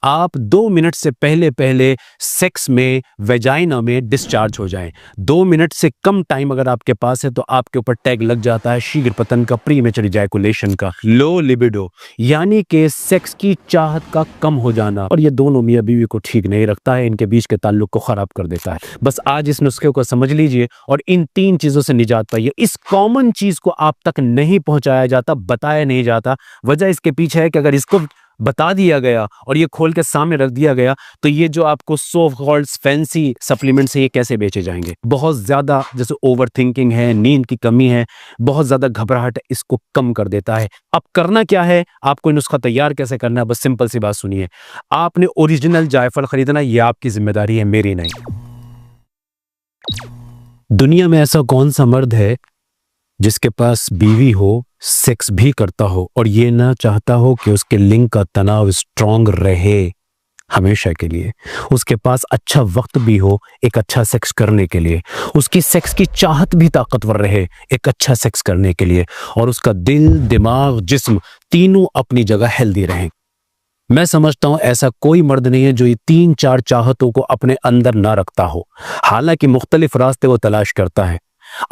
आप 2 मिनट से पहले पहले सेक्स में वेजाइना में डिस्चार्ज हो जाएं। 2 मिनट से कम टाइम अगर आपके पास है तो आपके ऊपर टैग लग जाता है शीघ्र पतन का, प्रीमेचर इजैकुलेशन का, लो लिबिडो यानी कि सेक्स की चाहत का कम हो जाना। और ये दोनों मियां बीवी को ठीक नहीं रखता है, इनके बीच के ताल्लुक को खराब कर देता है। बस आज इस नुस्खे को समझ लीजिए और इन 3 चीजों से निजात पाइए। इस कॉमन चीज को आप तक नहीं पहुंचाया जाता, बताया नहीं जाता। वजह इसके पीछे है कि अगर इसको बता दिया गया और ये खोल के सामने रख दिया गया तो ये जो आपको सो कॉल्ड फैंसी सप्लीमेंट्स है ये कैसे बेचे जाएंगे। बहुत ज्यादा जैसे ओवर थिंकिंग है, नींद की कमी है, बहुत ज्यादा घबराहट है, इसको कम कर देता है। अब करना क्या है, आपको नुस्खा तैयार कैसे करना है, बस सिंपल सी बात सुनिए। आपने ओरिजिनल जायफल खरीदना, ये आपकी जिम्मेदारी है, मेरी नहीं। दुनिया में ऐसा कौन सा मर्द है जिसके पास बीवी हो, सेक्स भी करता हो और ये ना चाहता हो कि उसके लिंग का तनाव स्ट्रांग रहे हमेशा के लिए, उसके पास अच्छा वक्त भी हो एक अच्छा सेक्स करने के लिए, उसकी सेक्स की चाहत भी ताकतवर रहे एक अच्छा सेक्स करने के लिए, और उसका दिल, दिमाग, जिस्म तीनों अपनी जगह हेल्दी रहें। मैं समझता हूं ऐसा कोई मर्द नहीं है जो ये 3-4 चाहतों को अपने अंदर ना रखता हो। हालांकि मुख्तलिफ रास्ते वो तलाश करता है।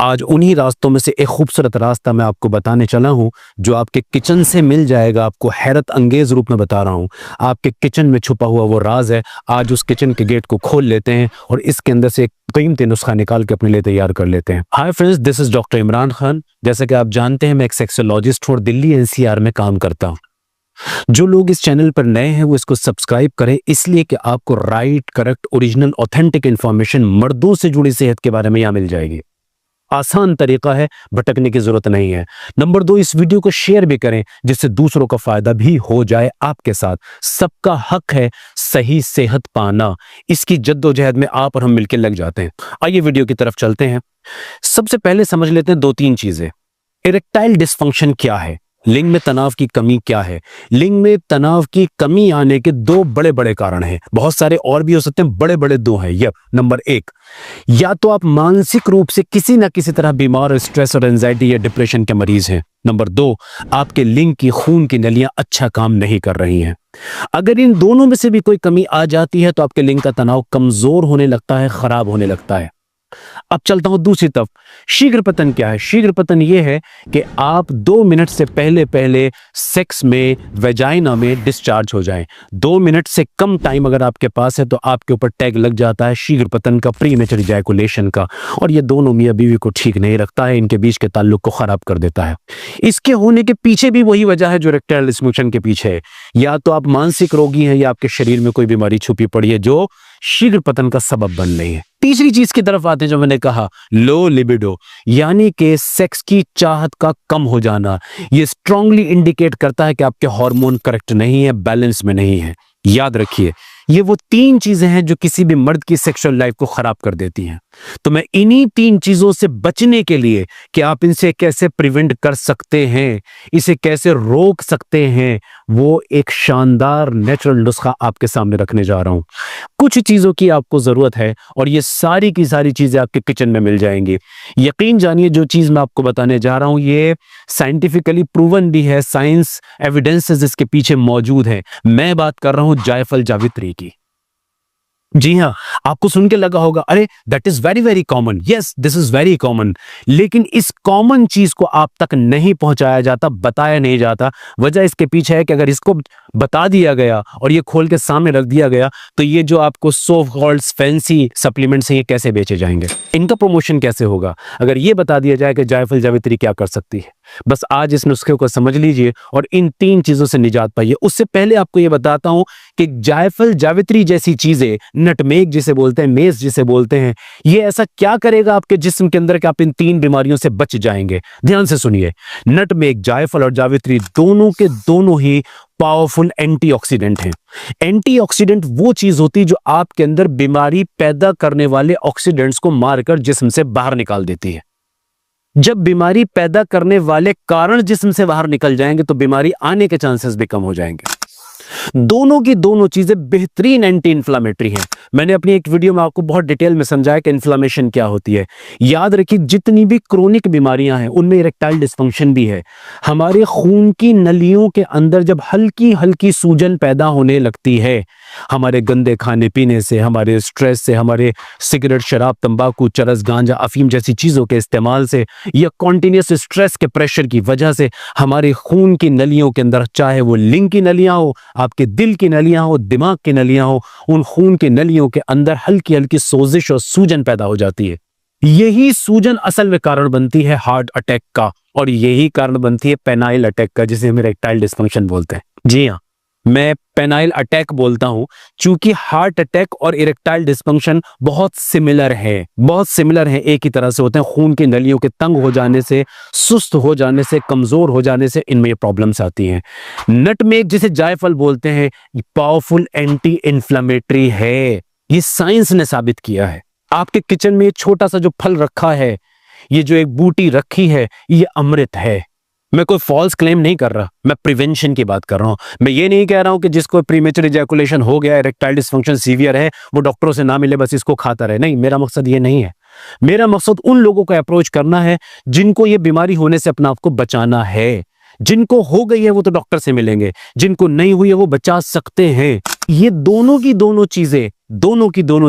आज उन्हीं रास्तों में से एक खूबसूरत रास्ता मैं आपको बताने चला हूं जो आपके किचन से मिल जाएगा। आपको हैरत अंगेज रूप में बता रहा हूं, आपके किचन में छुपा हुआ वो राज है। आज उस किचन के गेट को खोल लेते हैं और इसके अंदर से एक कीमती नुस्खा निकाल के अपने लिए तैयार कर लेते हैं। Hi friends, this is doctor Imran Khan. जैसा कि आप जानते हैं मैं एक सेक्सोलॉजिस्ट हूं, दिल्ली एनसीआर में काम करता हूं। जो लोग इस चैनल पर नए हैं वो इसको सब्सक्राइब करें, इसलिए कि आपको right, correct, original, authentic information मर्दों से जुड़ी सेहत के बारे में यहां मिल जाएगी। आसान तरीका है, भटकने की जरूरत नहीं है। नंबर 2, इस वीडियो को शेयर भी करें जिससे दूसरों का फायदा भी हो जाए आपके साथ। सबका हक है सही सेहत पाना, इसकी जद्दोजहद में आप और हम मिलकर लग जाते हैं। आइए वीडियो की तरफ चलते हैं। सबसे पहले समझ लेते हैं 2-3 चीजें। इरेक्टाइल डिसफंक्शन क्या है, लिंग में तनाव की कमी क्या है। लिंग में तनाव की कमी आने के 2 बड़े बड़े कारण हैं, बहुत सारे और भी हो सकते हैं, बड़े बड़े 2 हैं। यह नंबर 1, या तो आप मानसिक रूप से किसी ना किसी तरह बीमार, स्ट्रेस और एंजाइटी या डिप्रेशन के मरीज हैं। नंबर 2, आपके लिंग की खून की नलियां अच्छा काम नहीं कर रही हैं। अगर इन दोनों में से भी कोई कमी आ जाती है तो आपके लिंग का तनाव कमजोर होने लगता है, खराब होने लगता है। अब चलता हूं दूसरी तरफ। शीघ्र पतन क्या है? शीघ्र पतन यह है कि आप 2 मिनट से पहले पहले सेक्स में, वेजाइना में डिस्चार्ज हो जाएं। 2 मिनट से कम टाइम अगर आपके पास है तो आपके ऊपर टैग लग जाता है शीघ्र पतन का, प्रीमेचर इजैकुलेशन का, और ये दोनों मियां बीवी को ठीक नहीं रखता है, इनके बीच के ताल्लुक को खराब कर देता है। इसके होने के पीछे भी वही वजह है जो इरेक्टाइल डिसफंक्शन के पीछे है। या तो आप मानसिक रोगी हैं या आपके शरीर में कोई बीमारी छुपी पड़ी है जो शीघ्र पतन का सबब बन रही है। तीसरी चीज की तरफ आते हैं जो मैंने कहा, लो लिबिडो यानी कि सेक्स की चाहत का कम हो जाना। ये स्ट्रांगली इंडिकेट करता है कि आपके हार्मोन करेक्ट नहीं है, बैलेंस में नहीं है। याद रखिए, ये वो 3 चीजें हैं जो किसी भी मर्द की सेक्सुअल लाइफ को खराब कर देती हैं। तो मैं इन्हीं 3 चीजों से बचने के लिए कि आप इनसे कैसे प्रिवेंट कर सकते हैं, इसे कैसे रोक सकते हैं, वो एक शानदार नेचुरल नुस्खा आपके सामने रखने जा रहा हूं। कुछ चीजों की आपको जरूरत है और ये सारी की सारी चीजें आपके किचन में मिल जाएंगी। यकीन जानिए, जो चीज मैं आपको बताने जा रहा हूं ये साइंटिफिकली प्रूवन भी है, साइंस एविडेंसेस इसके पीछे मौजूद है। मैं बात कर रहा हूं जायफल जावित्री की। जी हाँ, आपको सुन के लगा होगा अरे that is very very common. Yes, this is very common, लेकिन इस कॉमन चीज को आप तक नहीं पहुंचाया जाता, बताया नहीं जाता। वजह इसके पीछे है कि अगर इसको बता दिया गया और ये खोल के सामने रख दिया गया तो ये जो आपको सो कॉल्ड फैंसी सप्लीमेंट्स हैं ये कैसे बेचे जाएंगे, इनका प्रमोशन कैसे होगा अगर ये बता दिया जाए कि जायफल जावित्री क्या कर सकती है। बस आज इस नुस्खे को समझ लीजिए और इन 3 चीजों से निजात पाइए। उससे पहले आपको ये बताता हूं कि जायफल जावित्री जैसी चीजें, नटमेग जिसे बोलते हैं, मेस जिसे बोलते हैं, ये ऐसा क्या करेगा आपके जिस्म के अंदर कि आप इन 3 बीमारियों से बच जाएंगे। ध्यान से सुनिए, नटमेग, जायफल और जावित्री दोनों के दोनों ही पावरफुल एंटीऑक्सीडेंट हैं। एंटीऑक्सीडेंट वो चीज होती है जो आपके अंदर बीमारी पैदा करने वाले ऑक्सीडेंट्स को मारकर जिस्म से बाहर निकाल देती है। जब बीमारी पैदा करने वाले कारण जिस्म से बाहर निकल जाएंगे तो बीमारी आने के चांसेस भी कम हो जाएंगे। दोनों की दोनों चीजें बेहतरीन एंटी इंफ्लामेटरी हैं। मैंने अपनी एक वीडियो में आपको बहुत डिटेल में समझाया कि इन्फ्लामेशन क्या होती है। याद रखिए, जितनी भी क्रोनिक बीमारियां हैं उनमें इरेक्टाइल डिस्फंक्शन भी है। हमारे खून की नलियों के अंदर जब हल्की हल्की सूजन पैदा होने लगती है, हमारे गंदे खाने पीने से, हमारे स्ट्रेस से, हमारे सिगरेट, शराब, तंबाकू, चरस, गांजा, अफीम जैसी चीजों के इस्तेमाल से, या कॉन्टिन्यूस स्ट्रेस के प्रेशर की वजह से हमारे खून की नलियों के अंदर, चाहे वो लिंग की नलियां हो, आपके दिल की नलियां हो, दिमाग की नलियां हो, उन खून की नलियों के अंदर हल्की हल्की सोजिश और सूजन पैदा हो जाती है। यही सूजन असल में कारण बनती है हार्ट अटैक का, और यही कारण बनती है पेनाइल अटैक का, जिसे हम इरेक्टाइल डिस्फंक्शन बोलते हैं। जी हाँ, मैं पेनाइल अटैक बोलता हूं क्योंकि हार्ट अटैक और इरेक्टाइल डिस्फंक्शन बहुत सिमिलर है, एक ही तरह से होते हैं। खून की नलियों के तंग हो जाने से, सुस्त हो जाने से, कमजोर हो जाने से इनमें ये प्रॉब्लम्स आती हैं। नटमेग, जिसे जायफल बोलते हैं, पावरफुल एंटी इन्फ्लेमेटरी है। ये साइंस ने साबित किया है। आपके किचन में छोटा सा जो फल रखा है, ये जो एक बूटी रखी है, ये अमृत है। मैं कोई फॉल्स क्लेम नहीं कर रहा, मैं प्रिवेंशन की बात कर रहा हूं। मैं ये नहीं कह रहा हूं कि जिसको प्रीमेच्योर इजैकुलेशन हो गया, इरेक्टाइल डिस्फंक्शन सीवियर है, वो डॉक्टरों से ना मिले बस इसको खाता रहे। नहीं, मेरा मकसद ये नहीं है। मेरा मकसद उन लोगों को अप्रोच करना है जिनको ये बीमारी होने से अपना आप को बचाना है। जिनको हो गई है वो तो डॉक्टर से मिलेंगे, जिनको नहीं हुई है वो बचा सकते हैं। ये दोनों की दोनों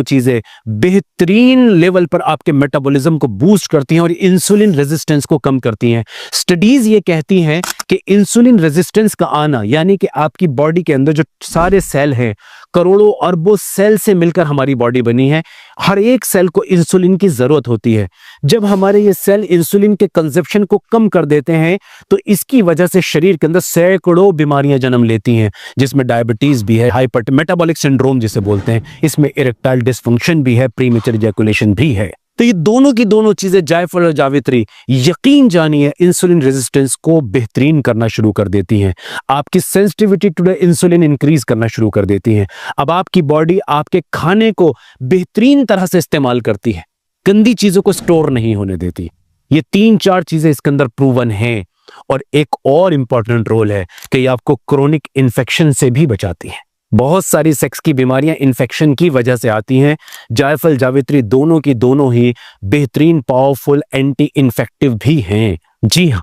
चीजें बेहतरीन लेवल पर आपके मेटाबॉलिज्म को बूस्ट करती हैं और इंसुलिन रेजिस्टेंस को कम करती हैं। स्टडीज ये कहती हैं कि इंसुलिन रेजिस्टेंस का आना, यानी कि आपकी बॉडी के अंदर जो सारे सेल हैं, करोड़ों अरबों सेल से मिलकर हमारी बॉडी बनी है, हर एक सेल को इंसुलिन की जरूरत होती है। जब हमारे ये सेल इंसुलिन के कंजप्शन को कम कर देते हैं तो इसकी वजह से शरीर के अंदर सैकड़ों बीमारियां जन्म लेती हैं, जिसमें डायबिटीज भी है, हाइपर मेटाबॉलिक सिंड्रोम जिसे बोलते हैं, इसमें इरेक्टाइल डिस्फंक्शन भी है, प्रीमेच्योर इजैकुलेशन भी है। तो ये दोनों की दोनों चीजें, जायफल और जावित्री, यकीन जानिए इंसुलिन रेजिस्टेंस को बेहतरीन करना शुरू कर देती हैं। आपकी सेंसिटिविटी टू इंसुलिन इंक्रीज करना शुरू कर देती हैं। अब आपकी बॉडी आपके खाने को बेहतरीन तरह से इस्तेमाल करती है, गंदी चीजों को स्टोर नहीं होने देती। ये 3-4 चीजें इसके अंदर प्रूवन हैं। और एक और इंपॉर्टेंट रोल है कि ये आपको क्रोनिक इन्फेक्शन से भी बचाती है। बहुत सारी सेक्स की बीमारियां इन्फेक्शन की वजह से आती हैं। जायफल, जावित्री दोनों की दोनों ही बेहतरीन पावरफुल एंटी इन्फेक्टिव भी हैं। जी हाँ।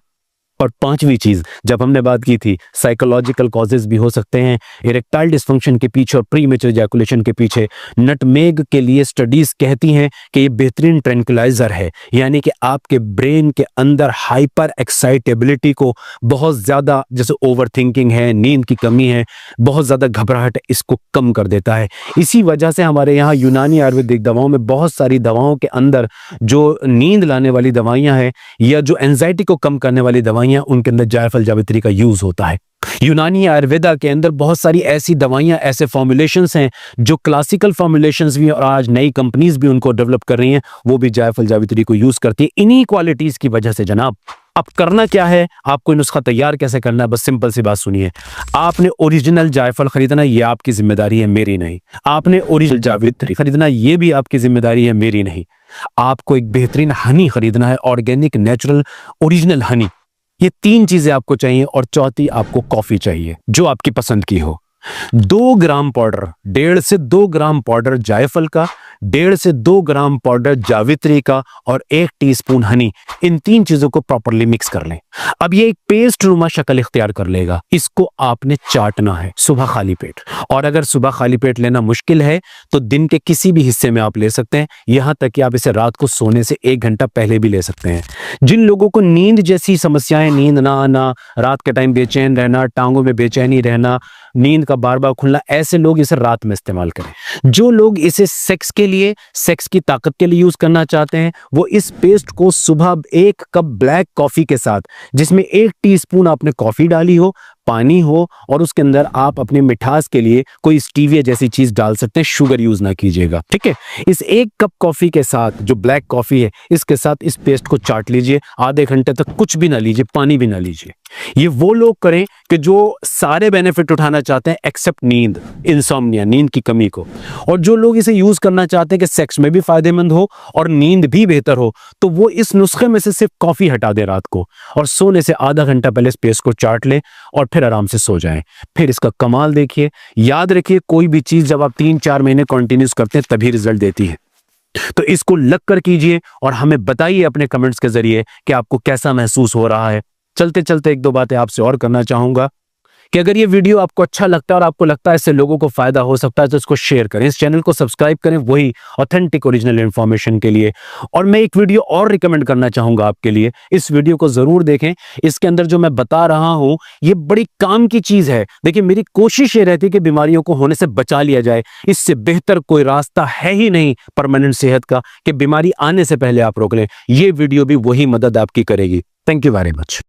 और 5वीं चीज, जब हमने बात की थी साइकोलॉजिकल कॉजेज भी हो सकते हैं इरेक्टाइल डिस्फंक्शन के पीछे और प्रीमेच्योर इजैकुलेशन के पीछे, नटमेग के लिए स्टडीज कहती हैं कि ये बेहतरीन ट्रैंक्विलाइजर है, यानी कि आपके ब्रेन के अंदर हाइपर एक्साइटेबिलिटी को बहुत ज्यादा, जैसे ओवर थिंकिंग है, नींद की कमी है, बहुत ज्यादा घबराहट है, इसको कम कर देता है। इसी वजह से हमारे यहाँ यूनानी आयुर्वेदिक दवाओं में बहुत सारी दवाओं के अंदर जो नींद लाने वाली दवाइयां हैं या जो एंजाइटी को कम करने वाली दवाइयां, उनके अंदर जायफल, जावित्री का यूज होता है। यूनानी आयुर्वेदा के अंदर बहुत सारी ऐसी दवाइयां, ऐसे फॉर्मुलेशंस हैं जो क्लासिकल फॉर्मुलेशंस भी और आज नई कंपनीज भी उनको डेवलप कर रही हैं, वो भी जायफल, जावित्री को यूज करती है इन्हीं क्वालिटीज की वजह से। जनाब, अब करना क्या है, आपको नुस्खा तैयार कैसे करना है, बस सिंपल सी बात सुनिए। आपने ओरिजिनल जायफल खरीदना, ये आपकी जिम्मेदारी है, मेरी नहीं। आपने ओरिजिनल जावित्री खरीदना, ये भी आपकी जिम्मेदारी है, मेरी नहीं। आपको एक बेहतरीन हनी खरीदना है, ऑर्गेनिक, नेचुरल, ओरिजिनल हनी। ये 3 चीजें आपको चाहिए और चौथी आपको कॉफी चाहिए जो आपकी पसंद की हो। 2 ग्राम पाउडर, 1.5 से 2 ग्राम पाउडर जायफल का, 1.5 से 2 ग्राम पाउडर जावित्री का और 1 टीस्पून हनी, इन 3 चीजों को प्रॉपरली मिक्स कर लें। अब ये एक पेस्ट नुमा शक्ल इख्तियार कर लेगा। इसको आपने चाटना है सुबह खाली पेट, और अगर सुबह खाली पेट लेना मुश्किल है तो दिन के किसी भी हिस्से में आप ले सकते हैं, यहां तक कि आप इसे रात को सोने से 1 घंटा पहले भी ले सकते हैं। जिन लोगों को नींद जैसी समस्याएं, नींद ना आना, रात के टाइम बेचैन रहना, टांगों में बेचैनी रहना, नींद का बार बार खुलना, ऐसे लोग इसे रात में इस्तेमाल करें। जो लोग इसे सेक्स के लिए, सेक्स की ताकत के लिए यूज करना चाहते हैं, वो इस पेस्ट को सुबह 1 कप ब्लैक कॉफी के साथ, जिसमें 1 टीस्पून आपने कॉफी डाली हो, पानी हो, और उसके अंदर आप अपने मिठास के लिए कोई स्टीविया जैसी चीज डाल सकते हैं, शुगर यूज ना कीजिएगा, ठीक है। इस 1 कप कॉफी के साथ, जो ब्लैक कॉफी है, इसके साथ इस पेस्ट को चाट लीजिए। आधे घंटे तक कुछ भी ना लीजिए, पानी भी ना लीजिए। ये वो लोग करें कि जो सारे बेनिफिट उठाना चाहते हैं एक्सेप्ट नींद, इंसोम्निया, नींद की कमी को। और जो लोग इसे यूज करना चाहते हैं कि सेक्स में भी फायदेमंद हो और नींद भी बेहतर हो, तो वो इस नुस्खे में से सिर्फ कॉफी हटा दे रात को और सोने से आधा घंटा पहले स्पेस को चाट ले और फिर आराम से सो जाएं। फिर इसका कमाल देखिए। याद रखिए, कोई भी चीज जब आप 3-4 महीने कंटिन्यूस करते हैं तभी रिजल्ट देती है। तो इसको लग कर कीजिए और हमें बताइए अपने कमेंट्स के जरिए कि आपको कैसा महसूस हो रहा है। चलते चलते एक दो बातें आपसे और करना चाहूंगा कि अगर ये वीडियो आपको अच्छा लगता है और आपको लगता है इससे लोगों को फायदा हो सकता है तो इसको शेयर करें, इस चैनल को सब्सक्राइब करें वही ऑथेंटिक ओरिजिनल इंफॉर्मेशन के लिए। और मैं एक वीडियो और रिकमेंड करना चाहूंगा आपके लिए, इस वीडियो को जरूर देखें। इसके अंदर जो मैं बता रहा हूं ये बड़ी काम की चीज है। देखिए, मेरी कोशिश ये रहती है कि बीमारियों को होने से बचा लिया जाए। इससे बेहतर कोई रास्ता है ही नहीं परमानेंट सेहत का कि बीमारी आने से पहले आप रोक लें। ये वीडियो भी वही मदद आपकी करेगी। Thank you very much.